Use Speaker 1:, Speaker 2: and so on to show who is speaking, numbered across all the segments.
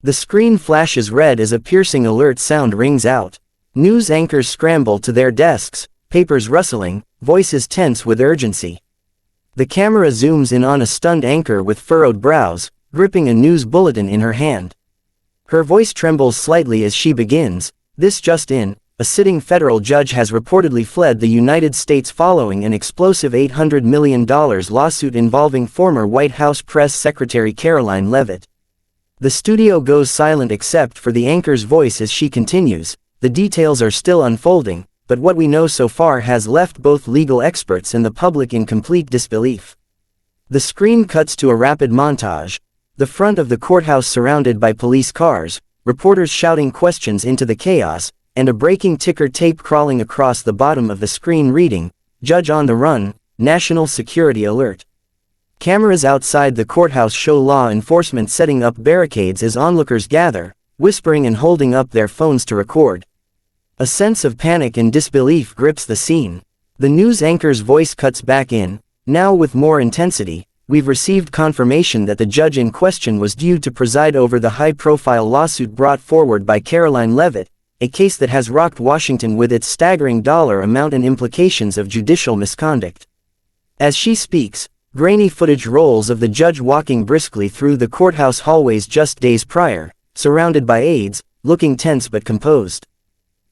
Speaker 1: The screen flashes red as a piercing alert sound rings out. News anchors scramble to their desks, papers rustling, voices tense with urgency. The camera zooms in on a stunned anchor with furrowed brows, gripping a news bulletin in her hand. Her voice trembles slightly as she begins, "This just in, a sitting federal judge has reportedly fled the United States following an explosive $800 million lawsuit involving former White House Press Secretary Karoline Leavitt." The studio goes silent except for the anchor's voice as she continues, "The details are still unfolding, but what we know so far has left both legal experts and the public in complete disbelief." The screen cuts to a rapid montage. The front of the courthouse surrounded by police cars, reporters shouting questions into the chaos, and a breaking ticker tape crawling across the bottom of the screen reading, "Judge on the run, National Security Alert." Cameras outside the courthouse show law enforcement setting up barricades as onlookers gather, whispering and holding up their phones to record. A sense of panic and disbelief grips the scene. The news anchor's voice cuts back in, now with more intensity, "We've received confirmation that the judge in question was due to preside over the high-profile lawsuit brought forward by Karoline Leavitt, a case that has rocked Washington with its staggering dollar amount and implications of judicial misconduct." As she speaks, grainy footage rolls of the judge walking briskly through the courthouse hallways just days prior, surrounded by aides, looking tense but composed.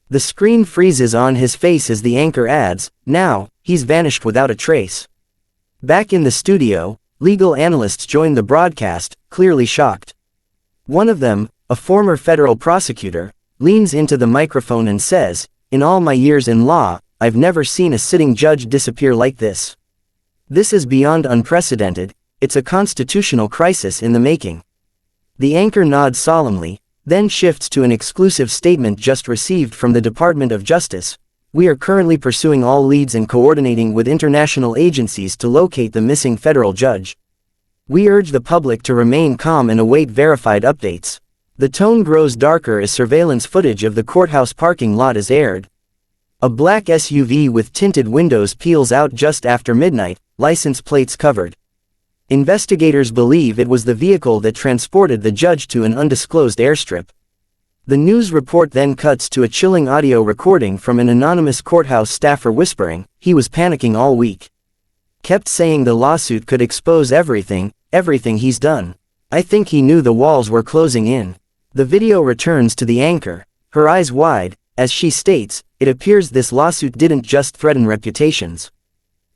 Speaker 1: The screen freezes on his face as the anchor adds, "Now, he's vanished without a trace." Back in the studio, legal analysts join the broadcast, clearly shocked. One of them, a former federal prosecutor, leans into the microphone and says, "In all my years in law, I've never seen a sitting judge disappear like this. This is beyond unprecedented, it's a constitutional crisis in the making." The anchor nods solemnly, then shifts to an exclusive statement just received from the Department of Justice. "We are currently pursuing all leads and coordinating with international agencies to locate the missing federal judge. We urge the public to remain calm and await verified updates." The tone grows darker as surveillance footage of the courthouse parking lot is aired. A black SUV with tinted windows peels out just after midnight, license plates covered. Investigators believe it was the vehicle that transported the judge to an undisclosed airstrip. The news report then cuts to a chilling audio recording from an anonymous courthouse staffer whispering, "He was panicking all week. Kept saying the lawsuit could expose everything he's done. I think he knew the walls were closing in." The video returns to the anchor, her eyes wide, as she states, "It appears this lawsuit didn't just threaten reputations.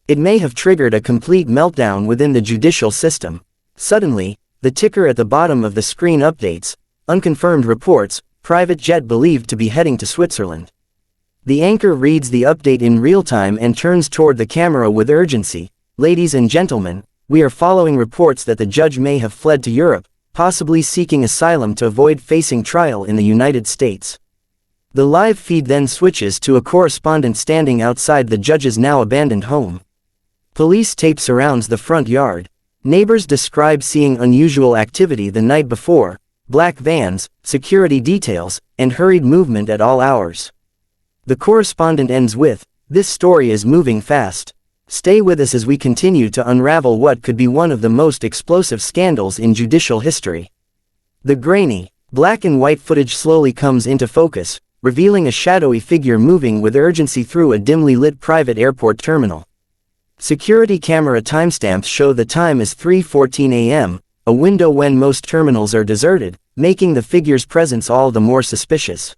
Speaker 1: It may have triggered a complete meltdown within the judicial system." Suddenly, the ticker at the bottom of the screen updates, "Unconfirmed reports, private jet believed to be heading to Switzerland." The anchor reads the update in real time and turns toward the camera with urgency, "Ladies and gentlemen, we are following reports that the judge may have fled to Europe, possibly seeking asylum to avoid facing trial in the United States." The live feed then switches to a correspondent standing outside the judge's now abandoned home. Police tape surrounds the front yard. Neighbors describe seeing unusual activity the night before, black vans, security details, and hurried movement at all hours. The correspondent ends with, "This story is moving fast. Stay with us as we continue to unravel what could be one of the most explosive scandals in judicial history." The grainy, black and white footage slowly comes into focus, revealing a shadowy figure moving with urgency through a dimly lit private airport terminal. Security camera timestamps show the time as 3:14 a.m., a window when most terminals are deserted, making the figure's presence all the more suspicious.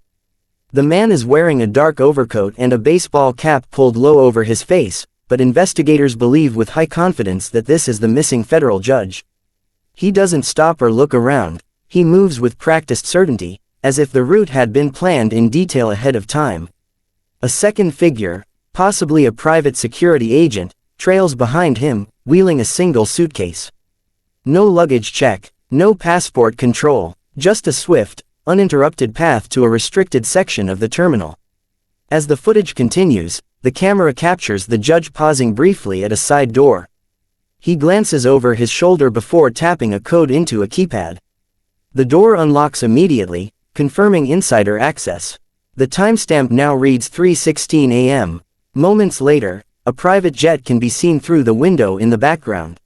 Speaker 1: The man is wearing a dark overcoat and a baseball cap pulled low over his face, but investigators believe with high confidence that this is the missing federal judge. He doesn't stop or look around, he moves with practiced certainty, as if the route had been planned in detail ahead of time. A second figure, possibly a private security agent, trails behind him, wheeling a single suitcase. No luggage check, no passport control, just a swift, uninterrupted path to a restricted section of the terminal. As the footage continues, the camera captures the judge pausing briefly at a side door. He glances over his shoulder before tapping a code into a keypad. The door unlocks immediately, confirming insider access. The timestamp now reads 3:16 a.m. Moments later, a private jet can be seen through the window in the background.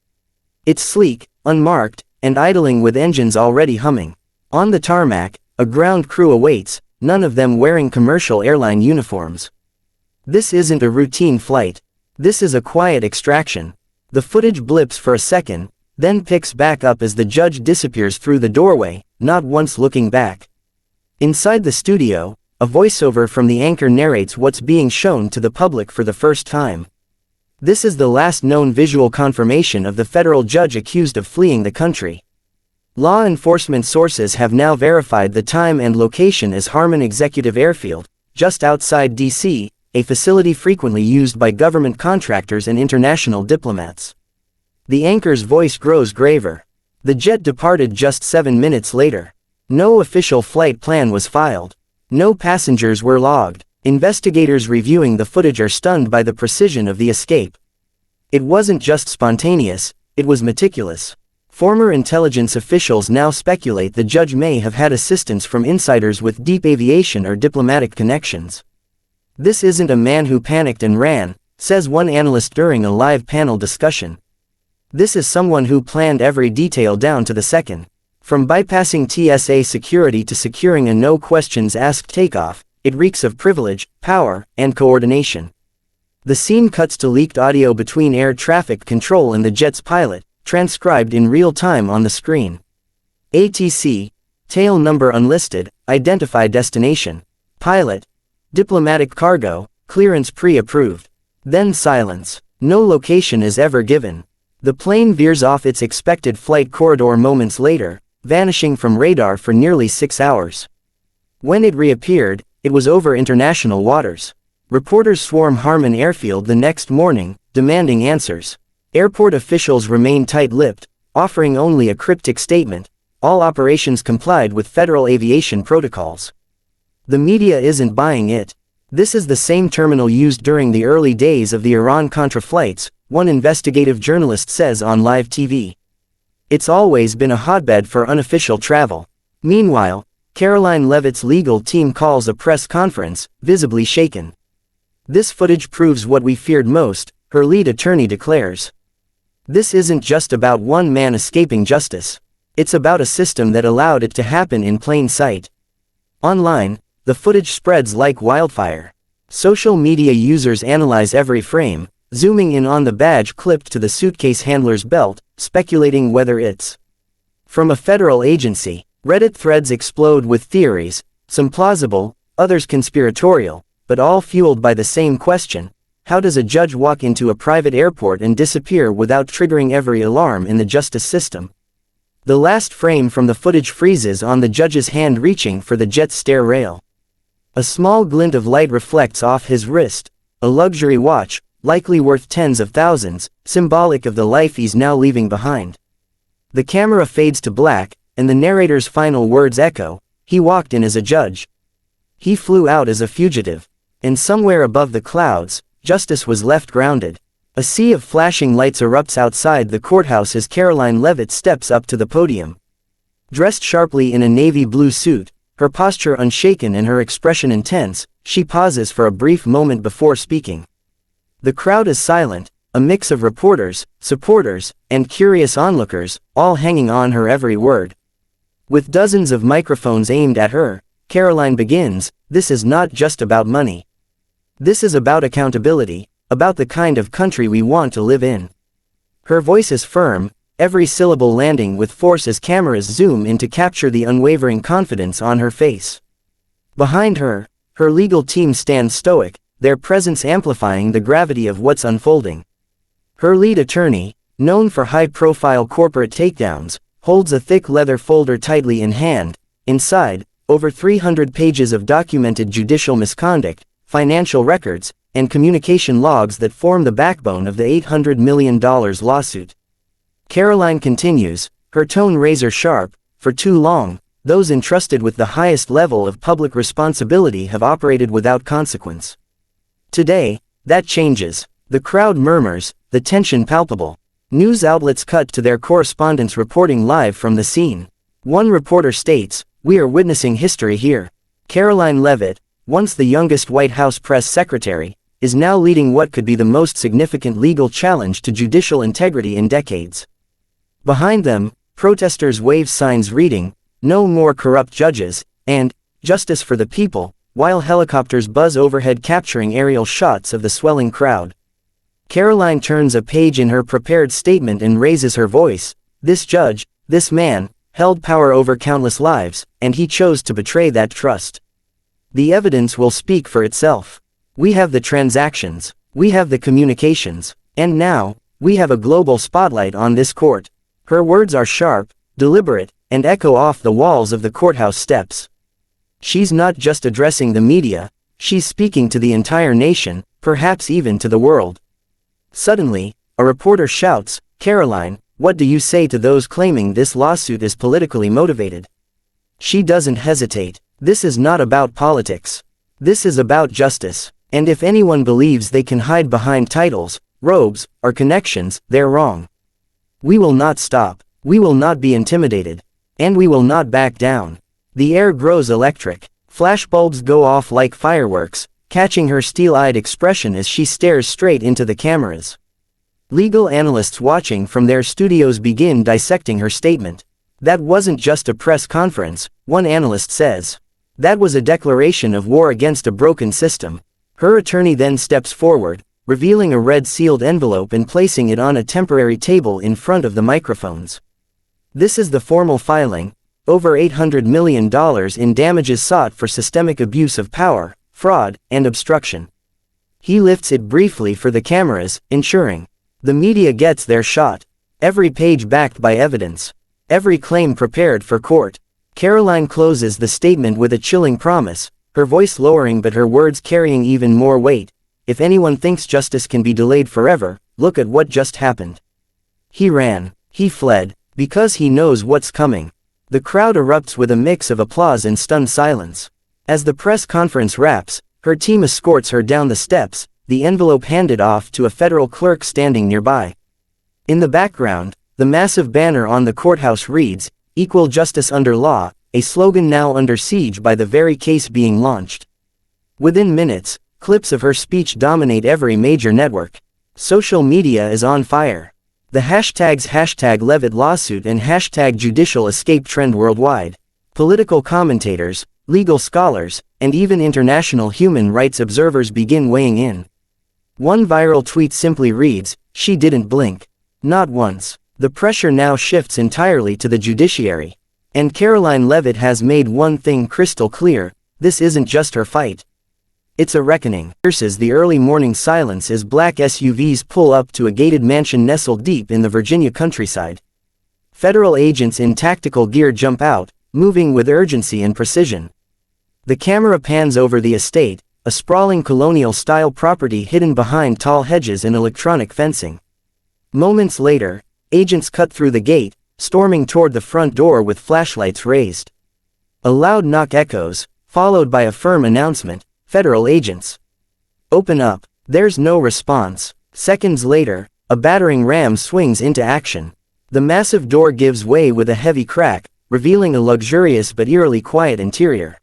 Speaker 1: It's sleek, unmarked, and idling with engines already humming. On the tarmac, a ground crew awaits, none of them wearing commercial airline uniforms. This isn't a routine flight. This is a quiet extraction. The footage blips for a second, then picks back up as the judge disappears through the doorway, not once looking back. Inside the studio, a voiceover from the anchor narrates what's being shown to the public for the first time. This is the last known visual confirmation of the federal judge accused of fleeing the country. Law enforcement sources have now verified the time and location as Harmon Executive Airfield, just outside D.C., a facility frequently used by government contractors and international diplomats. The anchor's voice grows graver. The jet departed just 7 minutes later. No official flight plan was filed. No passengers were logged. Investigators reviewing the footage are stunned by the precision of the escape. It wasn't just spontaneous, it was meticulous. Former intelligence officials now speculate the judge may have had assistance from insiders with deep aviation or diplomatic connections. This isn't a man who panicked and ran, says one analyst during a live panel discussion. This is someone who planned every detail down to the second. From bypassing TSA security to securing a no-questions-asked takeoff, it reeks of privilege, power, and coordination. The scene cuts to leaked audio between air traffic control and the jet's pilot, transcribed in real time on the screen. ATC, tail number unlisted, identify destination. Pilot, diplomatic cargo, clearance pre-approved. Then silence. No location is ever given. The plane veers off its expected flight corridor moments later, vanishing from radar for nearly 6 hours. When it reappeared, it was over international waters. Reporters swarm Harmon Airfield the next morning, demanding answers. Airport officials remain tight-lipped, offering only a cryptic statement. All operations complied with federal aviation protocols. The media isn't buying it. This is the same terminal used during the early days of the Iran-Contra flights, one investigative journalist says on live TV. It's always been a hotbed for unofficial travel. Meanwhile, Karoline Leavitt's legal team calls a press conference, visibly shaken. This footage proves what we feared most, her lead attorney declares. This isn't just about one man escaping justice. It's about a system that allowed it to happen in plain sight. Online, the footage spreads like wildfire. Social media users analyze every frame, zooming in on the badge clipped to the suitcase handler's belt, speculating whether it's from a federal agency. Reddit threads explode with theories, some plausible, others conspiratorial, but all fueled by the same question: how does a judge walk into a private airport and disappear without triggering every alarm in the justice system? The last frame from the footage freezes on the judge's hand reaching for the jet's stair rail. A small glint of light reflects off his wrist, a luxury watch, likely worth tens of thousands, symbolic of the life he's now leaving behind. The camera fades to black, and the narrator's final words echo: he walked in as a judge. He flew out as a fugitive. And somewhere above the clouds, justice was left grounded. A sea of flashing lights erupts outside the courthouse as Karoline Leavitt steps up to the podium. Dressed sharply in a navy blue suit, her posture unshaken and her expression intense, she pauses for a brief moment before speaking. The crowd is silent, a mix of reporters, supporters, and curious onlookers, all hanging on her every word. With dozens of microphones aimed at her, Karoline begins, "This is not just about money. This is about accountability, about the kind of country we want to live in." Her voice is firm, every syllable landing with force as cameras zoom in to capture the unwavering confidence on her face. Behind her, her legal team stands stoic, their presence amplifying the gravity of what's unfolding. Her lead attorney, known for high-profile corporate takedowns, holds a thick leather folder tightly in hand. Inside, over 300 pages of documented judicial misconduct, financial records, and communication logs that form the backbone of the $800 million lawsuit. Karoline continues, her tone razor-sharp: "For too long, those entrusted with the highest level of public responsibility have operated without consequence. Today, that changes." The crowd murmurs, the tension palpable. News outlets cut to their correspondents reporting live from the scene. One reporter states, "We are witnessing history here." Karoline Leavitt, once the youngest White House press secretary, is now leading what could be the most significant legal challenge to judicial integrity in decades. Behind them, protesters wave signs reading, no more corrupt judges, and justice for the people, while helicopters buzz overhead capturing aerial shots of the swelling crowd. Karoline turns a page in her prepared statement and raises her voice. This judge, this man, held power over countless lives, and he chose to betray that trust. The evidence will speak for itself. We have the transactions, we have the communications, and now, we have a global spotlight on this court. Her words are sharp, deliberate, and echo off the walls of the courthouse steps. She's not just addressing the media, she's speaking to the entire nation, perhaps even to the world. Suddenly, a reporter shouts, "Karoline, what do you say to those claiming this lawsuit is politically motivated?" She doesn't hesitate. This is not about politics. This is about justice. And if anyone believes they can hide behind titles, robes, or connections, they're wrong. We will not stop. We will not be intimidated. And we will not back down. The air grows electric. Flashbulbs go off like fireworks, catching her steel-eyed expression as she stares straight into the cameras. Legal analysts watching from their studios begin dissecting her statement. That wasn't just a press conference, one analyst says. That was a declaration of war against a broken system. Her attorney then steps forward, revealing a red-sealed envelope and placing it on a temporary table in front of the microphones. This is the formal filing, over $800 million in damages sought for systemic abuse of power, fraud, and obstruction. He lifts it briefly for the cameras, ensuring the media gets their shot. Every page backed by evidence. Every claim prepared for court. Karoline closes the statement with a chilling promise, her voice lowering but her words carrying even more weight. If anyone thinks justice can be delayed forever, look at what just happened. He ran. He fled. Because he knows what's coming. The crowd erupts with a mix of applause and stunned silence. As the press conference wraps, her team escorts her down the steps, the envelope handed off to a federal clerk standing nearby. In the background, the massive banner on the courthouse reads, "Equal justice under law," a slogan now under siege by the very case being launched. Within minutes, clips of her speech dominate every major network. Social media is on fire. The hashtags #Leavitt lawsuit and #judicial escape trend worldwide. Political commentators, legal scholars, and even international human rights observers begin weighing in. One viral tweet simply reads, "She didn't blink. Not once." The pressure now shifts entirely to the judiciary. And Karoline Leavitt has made one thing crystal clear: this isn't just her fight. It's a reckoning. Pierces the early morning silence as black SUVs pull up to a gated mansion nestled deep in the Virginia countryside. Federal agents in tactical gear jump out, moving with urgency and precision. The camera pans over the estate, a sprawling colonial-style property hidden behind tall hedges and electronic fencing. Moments later, agents cut through the gate, storming toward the front door with flashlights raised. A loud knock echoes, followed by a firm announcement, "Federal agents. Open up." There's no response. Seconds later, a battering ram swings into action. The massive door gives way with a heavy crack, revealing a luxurious but eerily quiet interior.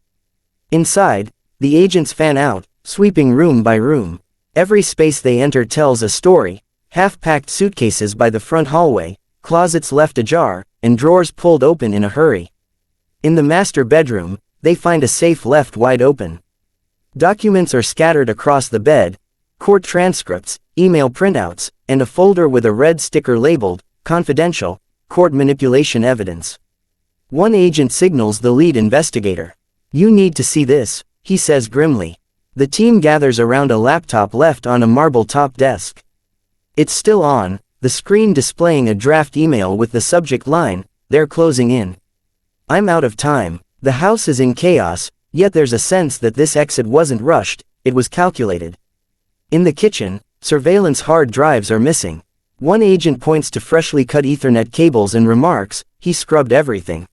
Speaker 1: Inside, the agents fan out, sweeping room by room. Every space they enter tells a story: half-packed suitcases by the front hallway, closets left ajar, and drawers pulled open in a hurry. In the master bedroom, they find a safe left wide open. Documents are scattered across the bed, court transcripts, email printouts, and a folder with a red sticker labeled, "Confidential, Court Manipulation Evidence." One agent signals the lead investigator. "You need to see this," he says grimly. The team gathers around a laptop left on a marble-top desk. It's still on, the screen displaying a draft email with the subject line, "They're closing in. I'm out of time." The house is in chaos, yet there's a sense that this exit wasn't rushed, it was calculated. In the kitchen, surveillance hard drives are missing. One agent points to freshly cut Ethernet cables and remarks, "He scrubbed everything."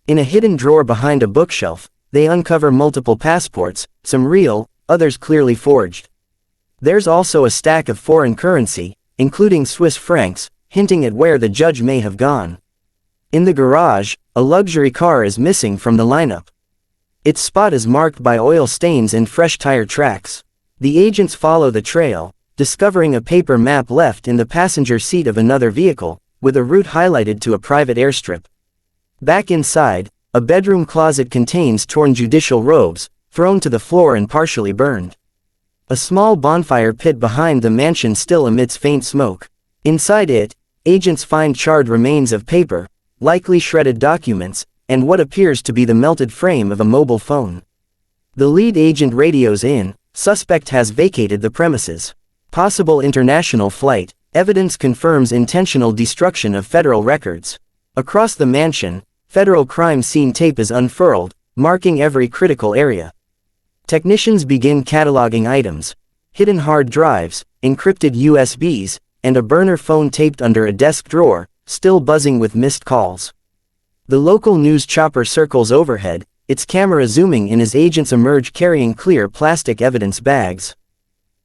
Speaker 1: In a hidden drawer behind a bookshelf, they uncover multiple passports, some real, others clearly forged. There's also a stack of foreign currency, including Swiss francs, hinting at where the judge may have gone. In the garage, a luxury car is missing from the lineup. Its spot is marked by oil stains and fresh tire tracks. The agents follow the trail, discovering a paper map left in the passenger seat of another vehicle, with a route highlighted to a private airstrip. Back inside, A bedroom closet contains torn judicial robes, thrown to the floor and partially burned. A small bonfire pit behind the mansion still emits faint smoke. Inside it, agents find charred remains of paper, likely shredded documents, and what appears to be the melted frame of a mobile phone. The lead agent radios in, suspect has vacated the premises. Possible international flight, evidence confirms intentional destruction of federal records. Across the mansion, federal crime scene tape is unfurled, marking every critical area. Technicians begin cataloging items: hidden hard drives, encrypted USBs, and a burner phone taped under a desk drawer, still buzzing with missed calls. The local news chopper circles overhead, its camera zooming in as agents emerge carrying clear plastic evidence bags.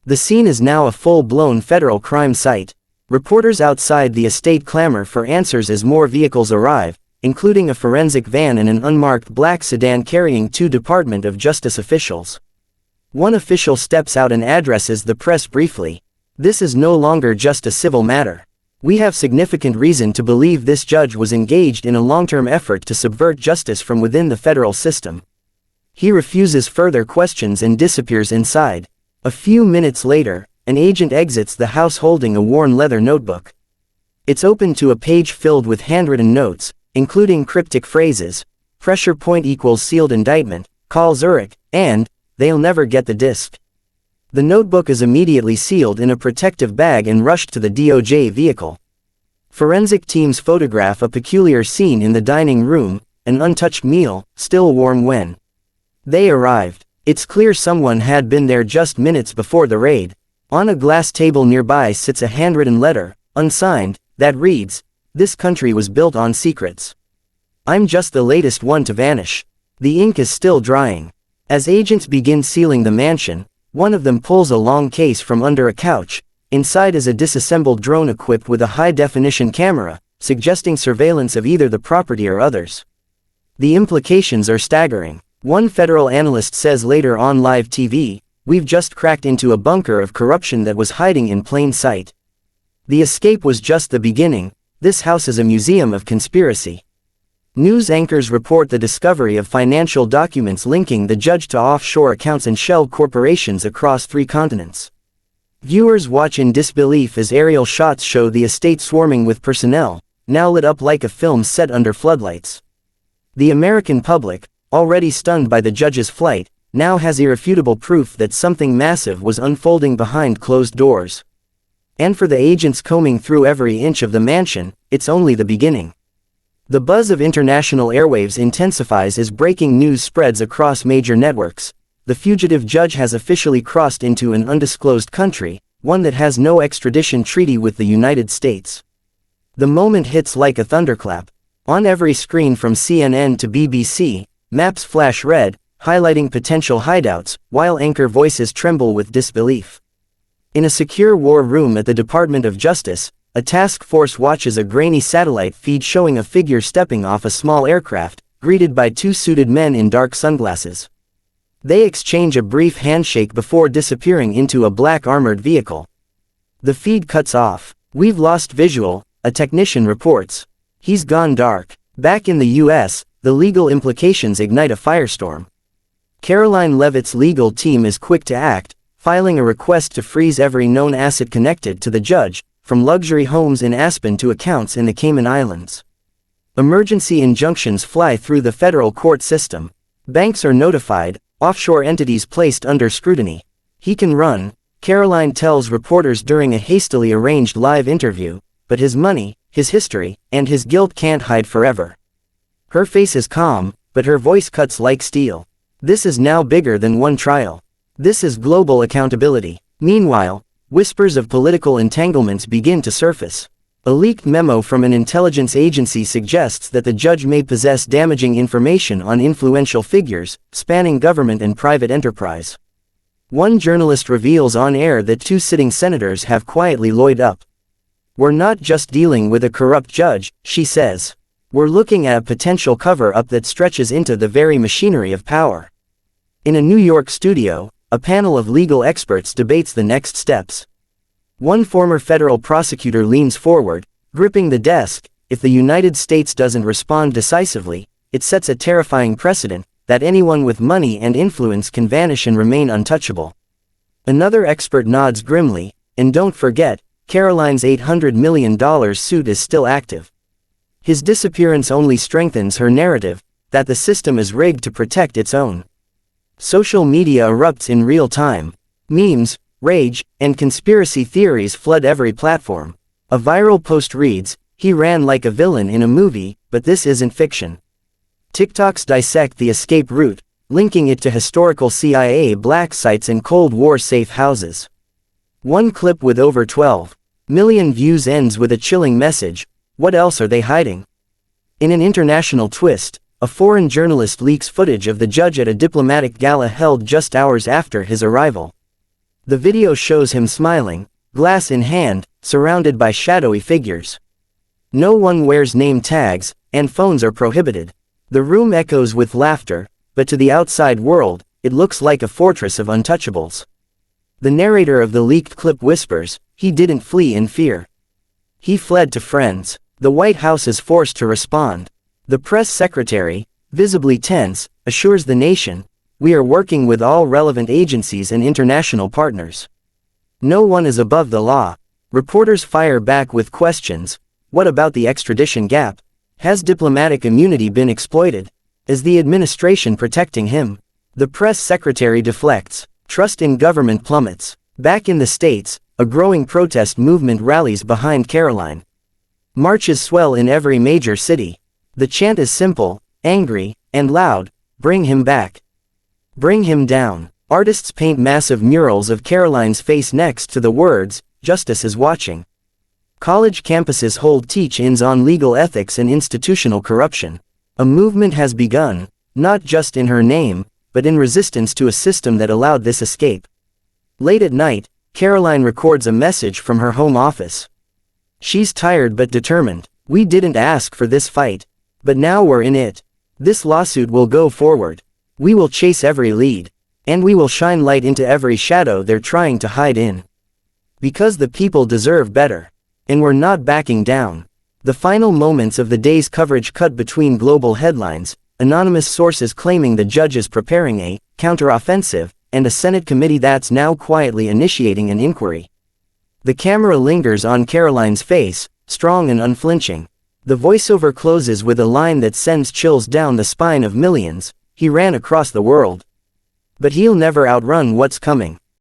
Speaker 1: The scene is now a full-blown federal crime site. Reporters outside the estate clamor for answers as more vehicles arrive, including a forensic van and an unmarked black sedan carrying two Department of Justice officials. One official steps out and addresses the press briefly. "This is no longer just a civil matter. We have significant reason to believe this judge was engaged in a long-term effort to subvert justice from within the federal system." He refuses further questions and disappears inside. A few minutes later, an agent exits the house holding a worn leather notebook. It's open to a page filled with handwritten notes, including cryptic phrases: "pressure point equals sealed indictment, call Zurich," and "they'll never get the disc." The notebook is immediately sealed in a protective bag and rushed to the DOJ vehicle. Forensic teams photograph a peculiar scene in the dining room, an untouched meal, still warm when they arrived. It's clear someone had been there just minutes before the raid. On a glass table nearby sits a handwritten letter, unsigned, that reads, "This country was built on secrets. I'm just the latest one to vanish." The ink is still drying. As agents begin sealing the mansion, one of them pulls a long case from under a couch. Inside is a disassembled drone equipped with a high-definition camera, suggesting surveillance of either the property or others. The implications are staggering. One federal analyst says later on live TV, "We've just cracked into a bunker of corruption that was hiding in plain sight. The escape was just the beginning. This house is a museum of conspiracy." News anchors report the discovery of financial documents linking the judge to offshore accounts and shell corporations across 3 continents. Viewers watch in disbelief as aerial shots show the estate swarming with personnel, now lit up like a film set under floodlights. The American public, already stunned by the judge's flight, now has irrefutable proof that something massive was unfolding behind closed doors. And for the agents combing through every inch of the mansion, it's only the beginning. The buzz of international airwaves intensifies as breaking news spreads across major networks. The fugitive judge has officially crossed into an undisclosed country, one that has no extradition treaty with the United States. The moment hits like a thunderclap. On every screen from CNN to BBC, maps flash red, highlighting potential hideouts, while anchor voices tremble with disbelief. In a secure war room at the Department of Justice, a task force watches a grainy satellite feed showing a figure stepping off a small aircraft, greeted by 2 suited men in dark sunglasses. They exchange a brief handshake before disappearing into a black armored vehicle. The feed cuts off. "We've lost visual," a technician reports. "He's gone dark." Back in the US, the legal implications ignite a firestorm. Karoline Leavitt's legal team is quick to act, filing a request to freeze every known asset connected to the judge, from luxury homes in Aspen to accounts in the Cayman Islands. Emergency injunctions fly through the federal court system. Banks are notified, offshore entities placed under scrutiny. "He can run," Karoline tells reporters during a hastily arranged live interview, "but his money, his history, and his guilt can't hide forever." Her face is calm, but her voice cuts like steel. This is now bigger than one trial. This is global accountability. Meanwhile, whispers of political entanglements begin to surface. A leaked memo from an intelligence agency suggests that the judge may possess damaging information on influential figures, spanning government and private enterprise. One journalist reveals on air that 2 sitting senators have quietly lawyered up. "We're not just dealing with a corrupt judge," she says. "We're looking at a potential cover-up that stretches into the very machinery of power." In a New York studio, a panel of legal experts debates the next steps. One former federal prosecutor leans forward, gripping the desk. "If the United States doesn't respond decisively, it sets a terrifying precedent, that anyone with money and influence can vanish and remain untouchable. Another expert nods grimly, and don't forget, Karoline's $800 million suit is still active. His disappearance only strengthens her narrative, that the system is rigged to protect its own. Social media erupts in real time. Memes, rage, and conspiracy theories flood every platform. A viral post reads, "He ran like a villain in a movie, but this isn't fiction." TikToks dissect the escape route, linking it to historical CIA black sites and Cold War safe houses. One clip with over 12 million views ends with a chilling message: what else are they hiding? In an international twist, a foreign journalist leaks footage of the judge at a diplomatic gala held just hours after his arrival. The video shows him smiling, glass in hand, surrounded by shadowy figures. No one wears name tags, and phones are prohibited. The room echoes with laughter, but to the outside world, it looks like a fortress of untouchables. The narrator of the leaked clip whispers, "He didn't flee in fear. He fled to friends." The White House is forced to respond. The press secretary, visibly tense, assures the nation, "We are working with all relevant agencies and international partners. No one is above the law." Reporters fire back with questions. What about the extradition gap? Has diplomatic immunity been exploited? Is the administration protecting him? The press secretary deflects. Trust in government plummets. Back in the States, a growing protest movement rallies behind Karoline. Marches swell in every major city. The chant is simple, angry, and loud: "Bring him back. Bring him down." Artists paint massive murals of Karoline's face next to the words, "Justice is watching." College campuses hold teach-ins on legal ethics and institutional corruption. A movement has begun, not just in her name, but in resistance to a system that allowed this escape. Late at night, Karoline records a message from her home office. She's tired but determined. "We didn't ask for this fight. But now we're in it. This lawsuit will go forward. We will chase every lead. And we will shine light into every shadow they're trying to hide in. Because the people deserve better. And we're not backing down." The final moments of the day's coverage cut between global headlines, anonymous sources claiming the judge is preparing a counteroffensive, and a Senate committee that's now quietly initiating an inquiry. The camera lingers on Karoline's face, strong and unflinching. The voiceover closes with a line that sends chills down the spine of millions: "He ran across the world. But he'll never outrun what's coming."